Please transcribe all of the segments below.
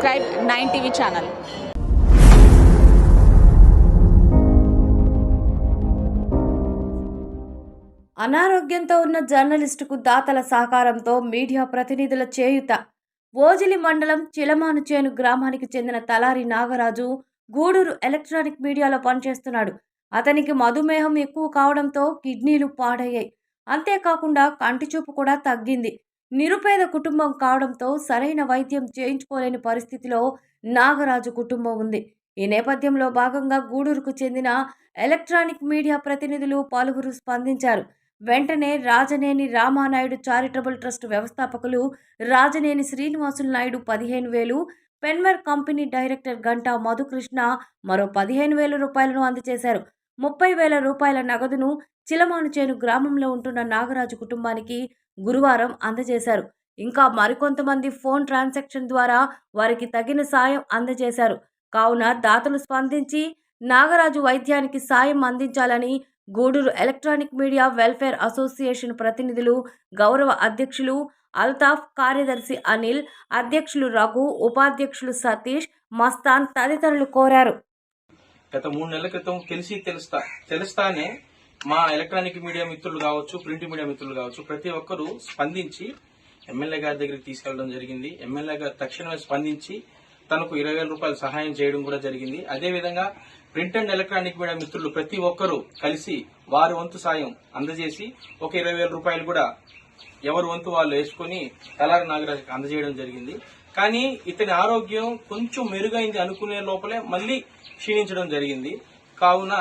subscribe 9 TV channel. అనారోగ్యంతో ఉన్న జర్నలిస్టుకు దాతల సహకారంతో మీడియా ప్రతినిధుల చేయూత. ఓజిలి మండలం చిలమానుచేను గ్రామానికి చెందిన తలారి నాగరాజు గూడూరు ఎలక్ట్రానిక్ మీడియాలో పనిచేస్తున్నాడు. అతనికి మధుమేహం ఎక్కువ కావడంతో కిడ్నీలు పాడయ్యాయి. అంతేకాకుండా కంటిచూపు కూడా తగ్గింది. నిరుపేద కుటుంబం కావడంతో సరైన వైద్యం చేయించుకోలేని పరిస్థితిలో నాగరాజు కుటుంబం ఉంది. ఈ నేపథ్యంలో భాగంగా గూడూరుకు చెందిన ఎలక్ట్రానిక్ మీడియా ప్రతినిధులు పలువురు స్పందించారు. వెంటనే రాజనేని రామానాయుడు చారిటబుల్ ట్రస్ట్ వ్యవస్థాపకులు రాజనేని శ్రీనివాసులు నాయుడు 15,000, పెన్వేర్ కంపెనీ డైరెక్టర్ గంటా మధుకృష్ణ మరో 15,000 రూపాయలను అందజేశారు. 30,000 రూపాయల నగదును చిలమానుచేను గ్రామంలో ఉంటున్న నాగరాజు కుటుంబానికి గురువారం అందజేశారు. ఇంకా మరికొంతమంది ఫోన్ ట్రాన్సాక్షన్ ద్వారా వారికి తగిన సాయం అందజేశారు. కావున దాతలు స్పందించి నాగరాజు వైద్యానికి సాయం అందించాలని Gudur electronic media welfare association ప్రతినిధులు, గౌరవ అధ్యక్షులు అల్తాఫ్, కార్యదర్శి అనిల్, అధ్యక్షులు రఘు, ఉపాధ్యక్షులు సతీష్, మస్తాన్ తదితరులు కోరారు. గత 3 నెలల క్రితం తెలుస్తానే మా ఎలక్ట్రానిక్ మీడియా మిత్రులు కావచ్చు, ప్రింట్ మీడియా మిత్రులు కావచ్చు, ప్రతి ఒక్కరూ స్పందించి ఎమ్మెల్యే గారి దగ్గరికి తీసుకెళ్లడం జరిగింది. ఎమ్మెల్యే గారు తక్షణమే స్పందించి తనకు 20,000 రూపాయలు సహాయం చేయడం కూడా జరిగింది. అదేవిధంగా ప్రింట్ అండ్ ఎలక్ట్రానిక్ మీడియా మిత్రులు ప్రతి ఒక్కరూ కలిసి వారి వంతు సాయం అందజేసి ఒక 20,000 రూపాయలు కూడా ఎవరి వంతు వాళ్ళు వేసుకుని తలారి నాగరాజుకి అందజేయడం జరిగింది. కానీ ఇతని ఆరోగ్యం కొంచెం మెరుగైంది అనుకునే లోపలే మళ్లీ క్షీణించడం జరిగింది. కావున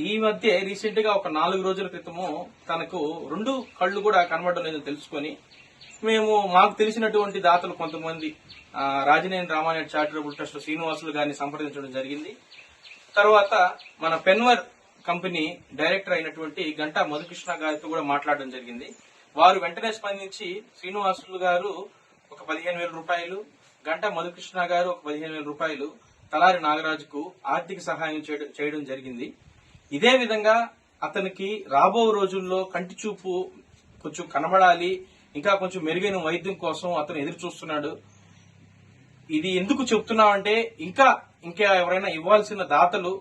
ఈ మధ్య రీసెంట్ గా ఒక 4 రోజుల క్రితము తనకు 2 కళ్ళు కూడా కనబడడం లేదని తెలుసుకొని మేము మాకు తెలిసినటువంటి దాతలు కొంతమంది రాజనేని రామానాయుడు చారిటబుల్ ట్రస్ట్ శ్రీనివాసులు గారిని సంప్రదించడం జరిగింది. తర్వాత మన పెన్వేర్ కంపెనీ డైరెక్టర్ అయినటువంటి గంటా మధుకృష్ణ గారితో కూడా మాట్లాడడం జరిగింది. వారు వెంటనే స్పందించి శ్రీనివాసులు గారు ఒక 15,000 రూపాయలు, గంటా మధుకృష్ణ గారు ఒక 15,000 రూపాయలు తలారి నాగరాజుకు ఆర్థిక సహాయం చేయడం జరిగింది. ఇదే విధంగా అతనికి రాబో రోజుల్లో కంటి చూపు కొంచెం కనబడాలి, ఇంకా కొంచెం మెరుగైన వైద్యం కోసం అతను ఎదురు చూస్తున్నాడు. ఇది ఎందుకు చెప్తున్నామంటే ఇంకా ఎవరైనా ఇవ్వాల్సిన దాతలు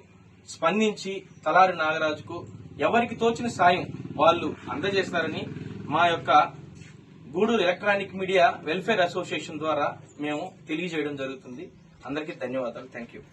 స్పందించి తలారి నాగరాజుకు ఎవరికి తోచిన సాయం వాళ్ళు అందజేస్తారని మా యొక్క Gudur electronic media welfare association ద్వారా మేము తెలియజేయడం జరుగుతుంది. అందరికీ ధన్యవాదాలు. Thank you.